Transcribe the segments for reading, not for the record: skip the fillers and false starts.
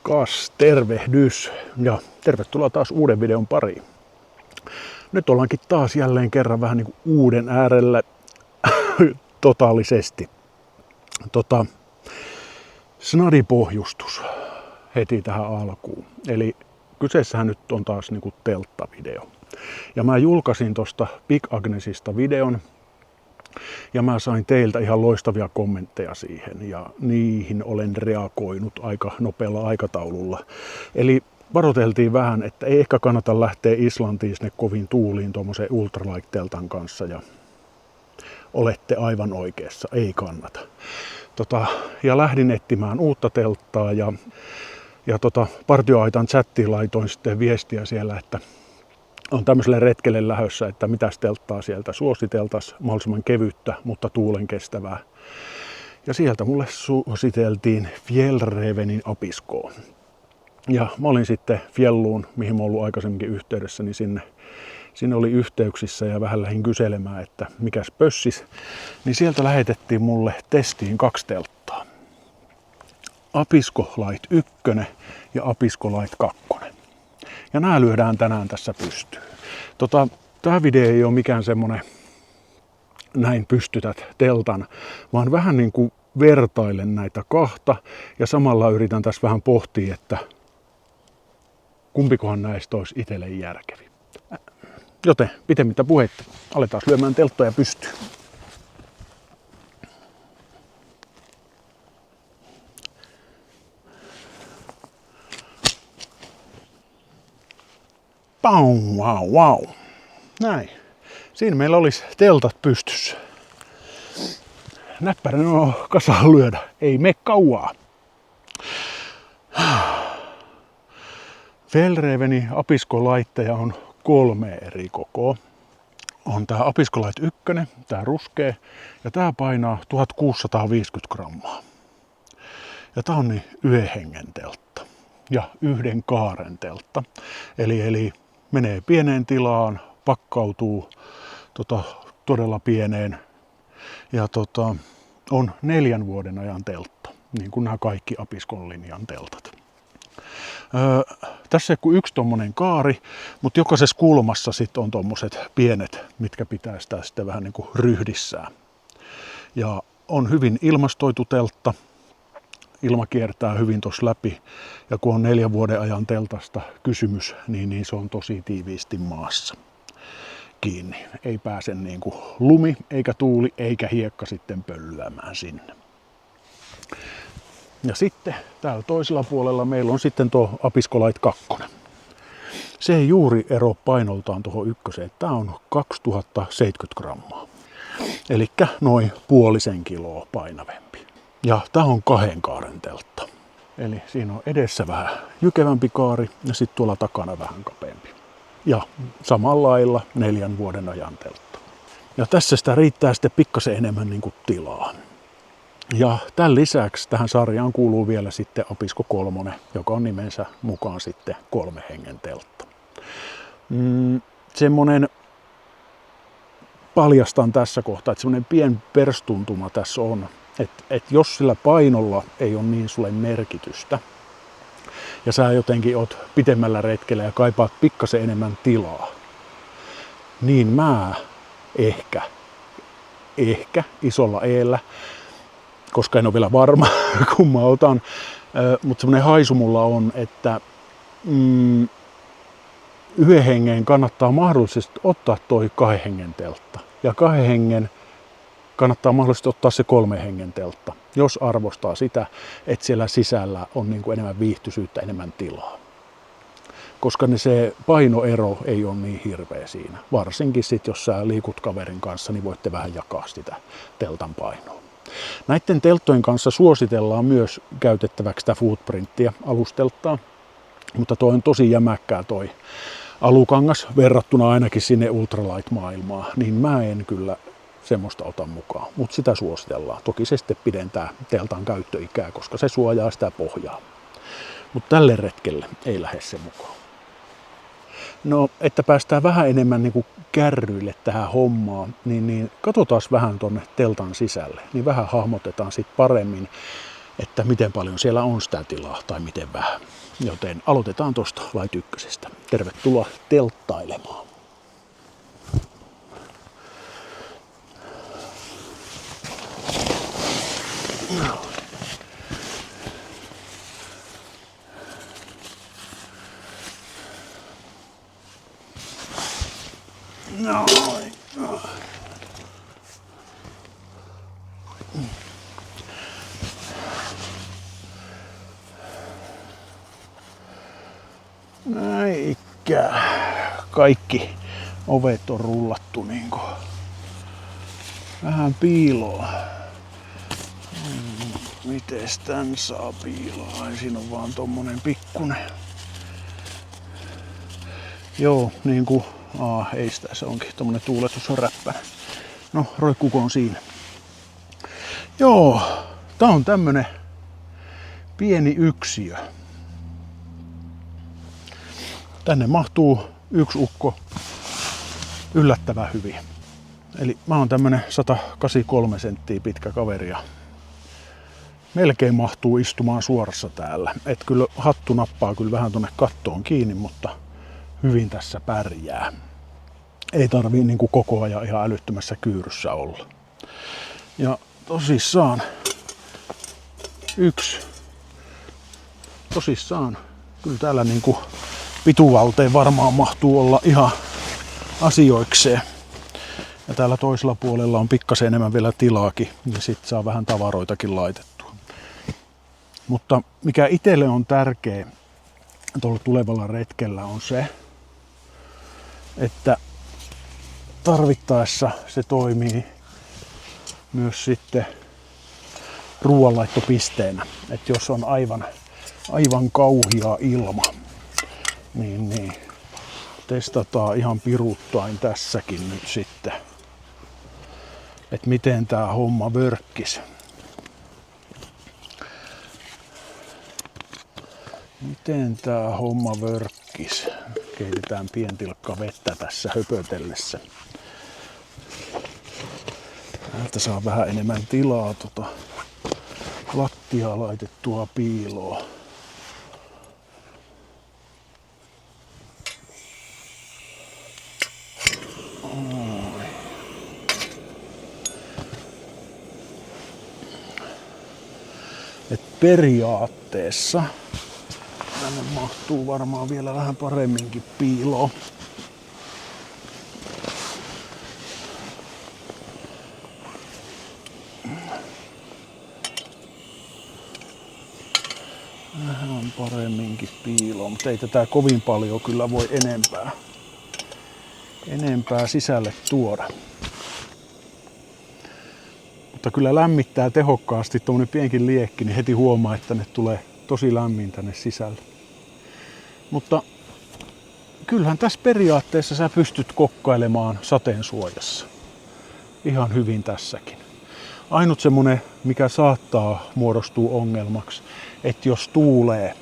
Taas tervehdys ja tervetuloa taas uuden videon pariin. Nyt ollaankin taas jälleen kerran vähän niin kuin uuden äärellä totaalisesti. Snadipohjustus heti tähän alkuun. Eli kyseessähän nyt on taas niin kuin telttavideo. Ja mä julkaisin tosta Big Agnesista videon. Ja mä sain teiltä ihan loistavia kommentteja siihen ja niihin olen reagoinut aika nopealla aikataululla. Eli varoiteltiin vähän, että ei ehkä kannata lähteä Islantiin sinne kovin tuuliin tuommoisen ultralight-teltan kanssa ja olette aivan oikeassa, ei kannata. Ja lähdin etsimään uutta telttaa ja partioaitan chattiin laitoin sitten viestiä siellä, että on tämmöiselle retkelle lähdössä, että mitäs telttaa sieltä suositeltaisiin, mahdollisimman kevyttä, mutta tuulen kestävää. Ja sieltä mulle suositeltiin Fjällrävenin Abiskoon. Ja mä olin sitten Fjelluun, mihin mä oon ollut aikaisemminkin yhteydessä, niin sinne oli yhteyksissä ja vähän lähdin kyselemään, että mikäs pössis. Niin sieltä lähetettiin mulle testiin 2 telttaa. Abisko Light 1 ja Abisko Light 2. Ja nämä lyödään tänään tässä pystyyn. Tämä video ei ole mikään semmonen näin pystytät teltan, vaan vähän niin kuin vertailen näitä kahta ja samalla yritän tässä vähän pohtia, että kumpikohan näistä olisi itselle järkevi. Joten pitemmittä puheitta, aletaan lyömään telttoja pystyyn. Wow. Näin. Siinä meillä olisi teltat pystyssä. Näppärän on kasaan lyödä. Ei mene kauaa. Fjällrävenin Abisko-laitteja on 3 eri kokoa. On tää Abisko Light 1, tää ruskea, ja tää painaa 1650 grammaa. Ja tää on niin 1 hengen teltta ja 1 kaaren teltta. Eli menee pieneen tilaan, pakkautuu todella pieneen ja on 4 vuoden ajan teltta, niin kuin nämä kaikki Abiskon linjan teltat. Tässä ei ole 1 tommonen kaari, mutta jokaisessa kulmassa sit on tommoset pienet, mitkä pitää sitä sitten vähän niin kuin ryhdissään. Ja on hyvin ilmastoitu teltta. Ilma kiertää hyvin tuossa läpi ja kun on 4 vuoden ajan teltasta kysymys, niin se on tosi tiiviisti maassa kiinni. Ei pääse niin kuin lumi, eikä tuuli, eikä hiekka sitten pöllyämään sinne. Ja sitten täällä toisella puolella meillä on sitten tuo Abisko Light 2. Se ei juuri ero painoltaan tuohon 1. Tää on 2070 grammaa. Elikkä noin 0,5 kiloa painavempi. Ja tää on 2 kaaren teltta. Eli siinä on edessä vähän jykevämpi kaari ja sitten tuolla takana vähän kapeampi. Ja samalla lailla 4 vuoden ajan teltta. Ja tässä sitä riittää sitten pikkasen enemmän niin kuin tilaa. Ja tämän lisäksi tähän sarjaan kuuluu vielä sitten Abisko 3, joka on nimensä mukaan sitten 3 hengen teltta. Semmonen paljastan tässä kohtaa, että semmonen pien perstuntuma tässä on. Että jos sillä painolla ei ole niin sulle merkitystä ja sä jotenkin oot pitemmällä retkellä ja kaipaat pikkasen enemmän tilaa, niin mä ehkä isolla eellä, koska en ole vielä varma kun mä otan, mutta semmoinen haisu mulla on, että 1 hengen kannattaa mahdollisesti ottaa toi 2 hengen teltta ja 2 hengen kannattaa mahdollisesti ottaa se 3 hengen teltta, jos arvostaa sitä, että siellä sisällä on niin kuin enemmän viihtyisyyttä, enemmän tilaa. Koska se painoero ei ole niin hirveä siinä. Varsinkin sit, jos sä liikut kaverin kanssa, niin voitte vähän jakaa sitä teltan painoa. Näiden telttojen kanssa suositellaan myös käytettäväksi sitä footprinttiä alusteltaa, mutta toi on tosi jämäkkää toi alukangas verrattuna ainakin sinne ultralight-maailmaan, niin mä en kyllä semmoista ota mukaan, mutta sitä suositellaan. Toki se sitten pidentää teltan käyttöikää, koska se suojaa sitä pohjaa. Mutta tälle retkelle ei lähde se mukaan. No, että päästään vähän enemmän niin kuin kärryille tähän hommaan, niin katsotaan vähän tuonne teltan sisälle. Niin vähän hahmotetaan sitten paremmin, että miten paljon siellä on sitä tilaa tai miten vähän. Joten aloitetaan tuosta Light 1. Tervetuloa telttailemaan. Eikä kaikki ovet on rullattu niinku vähän piiloon. Mites tän saa piiloon? Ai, siinä on vaan tommonen pikkunen. Joo, niinku ei sitä, se onkin tommonen tuuletusräppä. No, roikkuko on siinä. Joo, tää on tämmönen pieni yksiö. Tänne mahtuu yksi ukko yllättävän hyvin. Eli mä oon tämmönen 183 senttiä pitkä kaveri ja melkein mahtuu istumaan suorassa täällä. Et kyllä hattu nappaa kyllä vähän tonne kattoon kiinni, mutta hyvin tässä pärjää. Ei tarvii niinku koko ajan ihan älyttömässä kyyryssä olla. Ja tosissaan kyllä täällä niinku pituvalteen varmaan mahtuu olla ihan asioikseen. Ja täällä toisella puolella on pikkasen enemmän vielä tilaakin, niin sit saa vähän tavaroitakin laitettua. Mutta mikä itselle on tärkeä tuolla tulevalla retkellä on se, että tarvittaessa se toimii myös sitten ruoanlaittopisteenä. Että jos on aivan kauhia ilma, niin testataan ihan piruuttain tässäkin nyt sitten, että miten tää homma vörkkis. Keitetään pientilkka vettä tässä höpötellessä. Täältä saa vähän enemmän tilaa lattiaa laitettua piiloon. Et periaatteessa tänne mahtuu varmaan vielä vähän paremminkin piiloon. Vähän paremminkin piiloon, mutta ei tätä kovin paljon kyllä voi enempää sisälle tuoda. Mutta kyllä lämmittää tehokkaasti, tuommoinen pienkin liekki, niin heti huomaa, että ne tulee tosi lämmin tänne sisälle. Mutta kyllähän tässä periaatteessa sä pystyt kokkailemaan sateen suojassa. Ihan hyvin tässäkin. Ainut semmonen, mikä saattaa muodostua ongelmaksi, että jos tuulee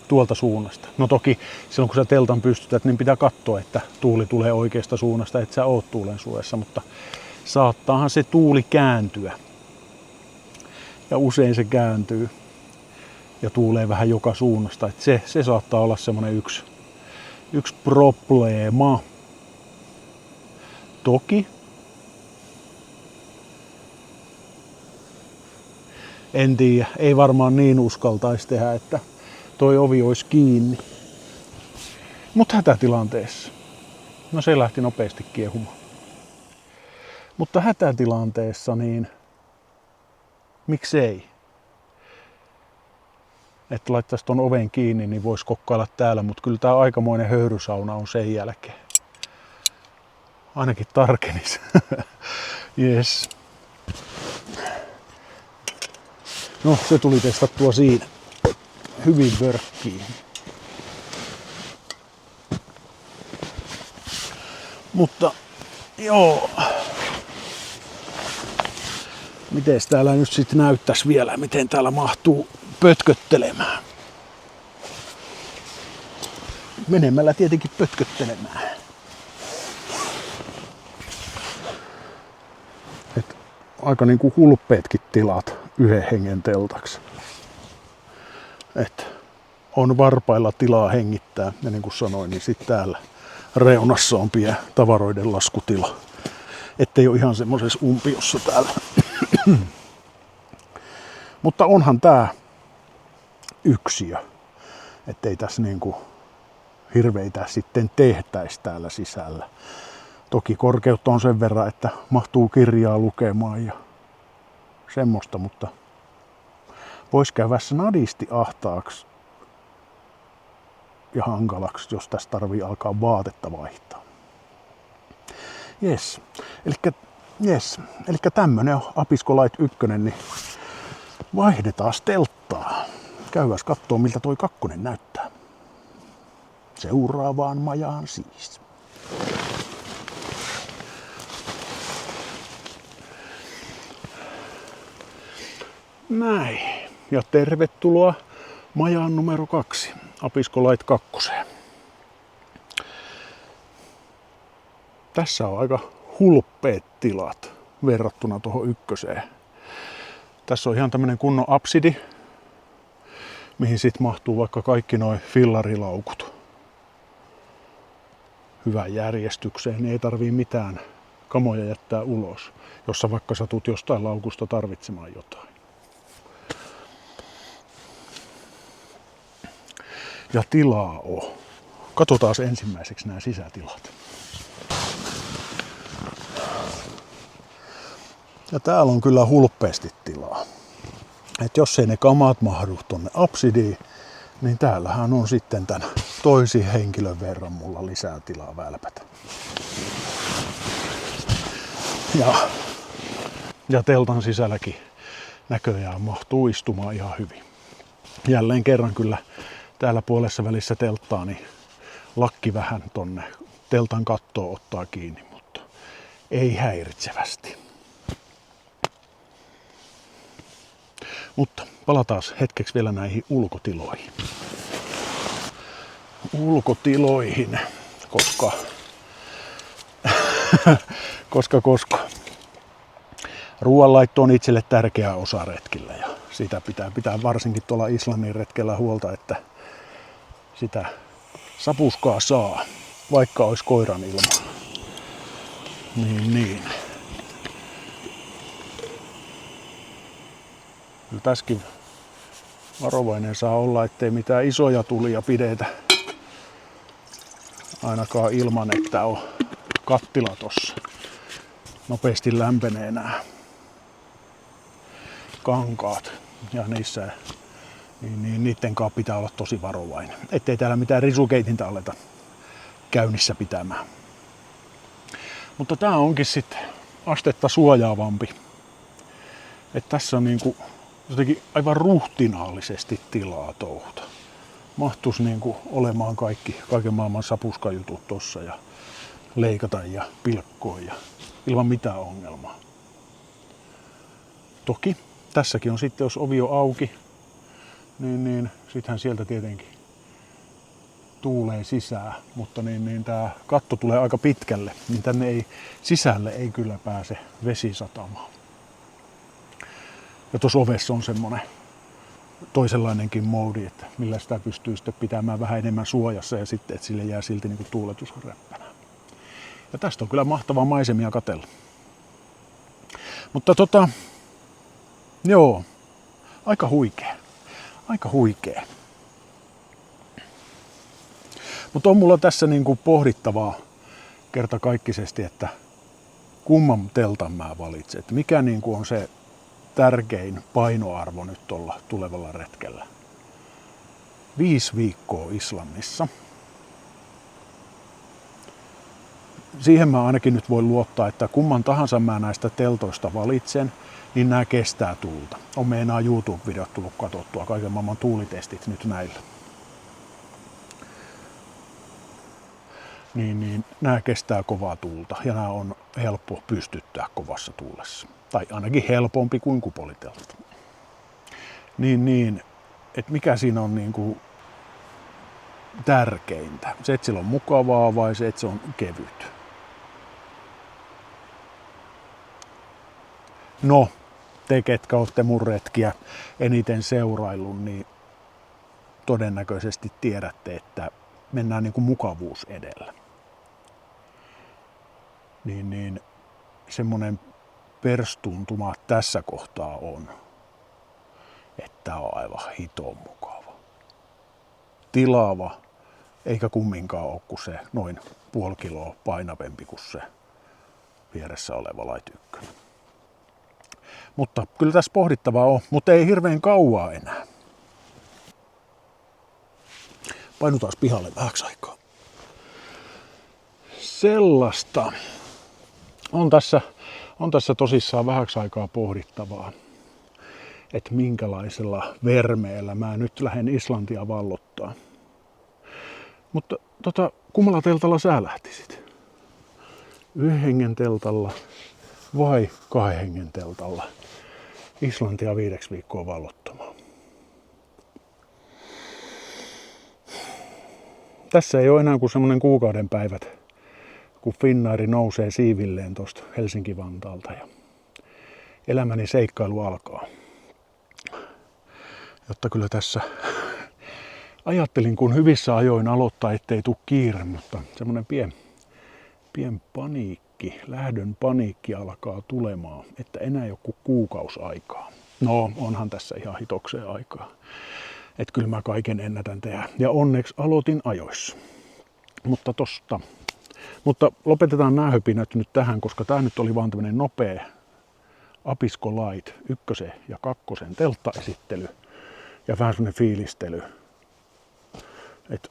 tuolta suunnasta. No toki silloin kun sä teltan pystytät, niin pitää katsoa, että tuuli tulee oikeasta suunnasta, että sä oot tuulen suojassa, mutta saattaahan se tuuli kääntyä. Ja usein se kääntyy ja tuulee vähän joka suunnasta. Että se saattaa olla semmoinen yksi probleema. Toki en tiedä, ei varmaan niin uskaltaisi tehdä, että toi ovi olisi kiinni. Mutta hätätilanteessa. No se lähti nopeasti kiehumaan. Mutta hätätilanteessa niin miksei? Että laittaisi ton oven kiinni, niin voisi kokkailla täällä, mutta kyllä tää aikamoinen höyrysauna on sen jälkeen. Ainakin tarkenisi. Yes. No, se tuli testattua siinä. Hyvin vörkkiin. Mutta joo. Mites täällä nyt sitten näyttäisi vielä, miten täällä mahtuu pötköttelemään. Menemällä tietenkin pötköttelemään. Et aika niinku hulppeetkin tilat yhden hengen teltaksi. Et on varpailla tilaa hengittää, ja niin kuin sanoin, niin sitten täällä reunassa on pieni tavaroiden laskutila. Ettei ole ihan semmoisessa umpiossa täällä. Mutta onhan tää yksiö, ettei tässä niinku hirveitä sitten tehtäisi täällä sisällä. Toki korkeutta on sen verran, että mahtuu kirjaa lukemaan ja semmoista, mutta voisi käydä nadisti ahtaaksi ja hankalaksi, jos tässä tarvii alkaa vaatetta vaihtaa. Jes. Elikkä tämmönen on Apisco Light 1, niin vaihdetaan telttaa. Käydään kattoo, miltä toi 2 näyttää. Seuraavaan majaan siis. Näin. Ja tervetuloa majaan numero 2, Apisco Light 2. Tässä on aika hulppeet tilat verrattuna tuohon 1. Tässä on ihan tämmönen kunnon absidi, mihin sit mahtuu vaikka kaikki noi fillarilaukut hyvään järjestykseen, niin ei tarvii mitään kamoja jättää ulos, jos sä vaikka satut jostain laukusta tarvitsemaan jotain. Ja tilaa on. Katsotaan ensimmäiseksi nämä sisätilat. Ja täällä on kyllä hulppeasti tilaa. Et jos ei ne kamat mahdu tonne absidiin, niin täällähän on sitten tän toisi henkilön verran mulla lisää tilaa välpätä. Ja teltan sisälläkin näköjään mahtuu istumaan ihan hyvin. Jälleen kerran kyllä täällä puolessa välissä telttaa, niin lakki vähän tonne teltan kattoon ottaa kiinni, mutta ei häiritsevästi. Mutta palataan hetkeksi vielä näihin ulkotiloihin. koska ruoanlaitto on itselle tärkeä osa retkillä ja sitä pitää varsinkin tuolla Islannin retkellä huolta, että sitä sapuskaa saa, vaikka olisi koiran ilma. Niin. Kyllä tässäkin varovainen saa olla, ettei mitään isoja tulia pidetä. Ainakaan ilman, että on kattila tossa. Nopeasti lämpenee nämä kankaat ja niissä niin niiden kanssa pitää olla tosi varovainen. Ettei täällä mitään risukeitintä aleta käynnissä pitämään. Mutta tää onkin sitten astetta suojaavampi. Että tässä on niinku jotenkin aivan ruhtinaallisesti tilaa touhuta. Mahtuisi niinku olemaan kaiken maailman sapuskajutut tossa ja leikata ja pilkkoa ja ilman mitään ongelmaa. Toki tässäkin on sitten, jos ovi on auki, niin sittenhän sieltä tietenkin tuulee sisään, mutta niin tää katto tulee aika pitkälle, niin tänne sisälle ei kyllä pääse vesi satamaan. Ja tuossa ovessa on semmonen toisenlainenkin moodi, että millä sitä pystyy sitten pitämään vähän enemmän suojassa ja sitten, että sille jää silti niin kuin tuuletus räppänä. Ja tästä on kyllä mahtavaa maisemia katsella. Mutta joo, aika huikea. Mutta on mulla tässä niin kuin pohdittavaa kertakaikkisesti, että kumman teltan mä valitsen. Että mikä niin kuin on se tärkein painoarvo nyt tuolla tulevalla retkellä. 5 viikkoa Islannissa. Siihen mä ainakin nyt voin luottaa, että kumman tahansa mä näistä teltoista valitsen, niin nämä kestää tuulta. On meinaa YouTube-videot tullut katsottua, kaiken maailman tuulitestit nyt näillä. Niin nämä kestää kovaa tuulta ja nämä on helppo pystyttää kovassa tuulessa. Tai ainakin helpompi kuin kupolitelta. Niin, että mikä siinä on niinku tärkeintä? Se, että sillä on mukavaa vai se, että se on kevyt? No, te, ketkä olette mun retkiä eniten seuraillut, niin todennäköisesti tiedätte, että mennään niin kuin mukavuus edellä. Niin semmoinen perstuntuma tässä kohtaa on, että on aivan hiton mukava. Tilaava, eikä kumminkaan ole kuin se noin puoli kiloa painavempi kuin se vieressä oleva Light 1. Mutta kyllä tässä pohdittavaa on, mutta ei hirveän kauaa enää. Painutaan pihalle vähäksi aikaa. Sellaista. On tässä tosissaan vähäksi aikaa pohdittavaa, että minkälaisella vermeellä mä nyt lähden Islantia vallottaa. Mutta kummalla teltalla sä lähtisit? 1 hengen teltalla vai 2 hengen teltalla Islantia 5 viikkoa vallottamaan? Tässä ei ole enää kuin semmoinen kuukauden päivät, kun Finnair nousee siivilleen tuosta Helsinki-Vantaalta ja elämäni seikkailu alkaa. Jotta kyllä tässä ajattelin, kun hyvissä ajoin aloittaa, ettei tule kiire, mutta semmoinen pien paniikki, lähdön paniikki alkaa tulemaan, että enää ei ole kuin kuukausi aikaa. No, onhan tässä ihan hitokseen aikaa. Että kyllä mä kaiken ennätän tehdä. Ja onneksi aloitin ajoissa. Mutta lopetetaan nämä höpinät nyt tähän, koska tämä nyt oli vaan tämmöinen nopea Abisko Light 1 ja 2 telttaesittely ja vähän semmoinen fiilistely, että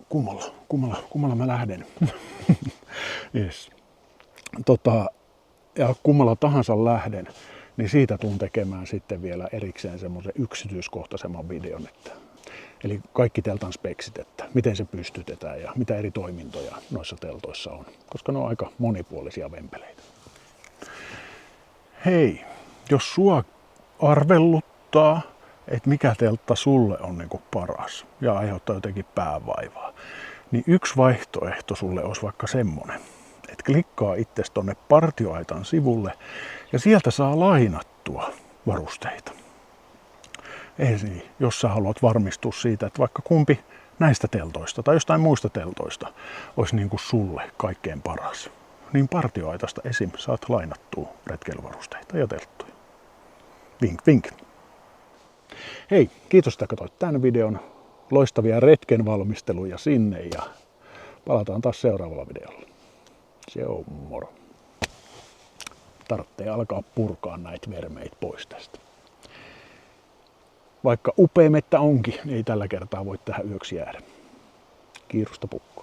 kummalla mä lähden. Yes. Ja kummalla tahansa lähden, niin siitä tuun tekemään sitten vielä erikseen semmoisen yksityiskohtaisemman videon, eli kaikki teltan speksit, että miten se pystytetään ja mitä eri toimintoja noissa teltoissa on, koska ne on aika monipuolisia vempeleitä. Hei, jos sua arvelluttaa, että mikä teltta sulle on niin kuin paras ja aiheuttaa jotenkin päävaivaa, niin yksi vaihtoehto sulle olisi vaikka semmonen, että klikkaa itsesi tonne Partioaitan sivulle ja sieltä saa lainattua varusteita. Eli jos sä haluat varmistua siitä, että vaikka kumpi näistä teltoista tai jostain muista teltoista olisi niin kuin sulle kaikkein paras, niin Partioaitasta esim. Saat lainattua retkeilyvarusteita ja telttoja. Vink vink. Hei, kiitos että katsoit tämän videon. Loistavia retken valmisteluja sinne ja palataan taas seuraavalla videolla. Se on moro. Tarvitsee alkaa purkaa näitä vermeitä pois tästä. Vaikka upea mettä onkin, niin ei tällä kertaa voi tähän yöksi jäädä. Kiirusta pukkaa.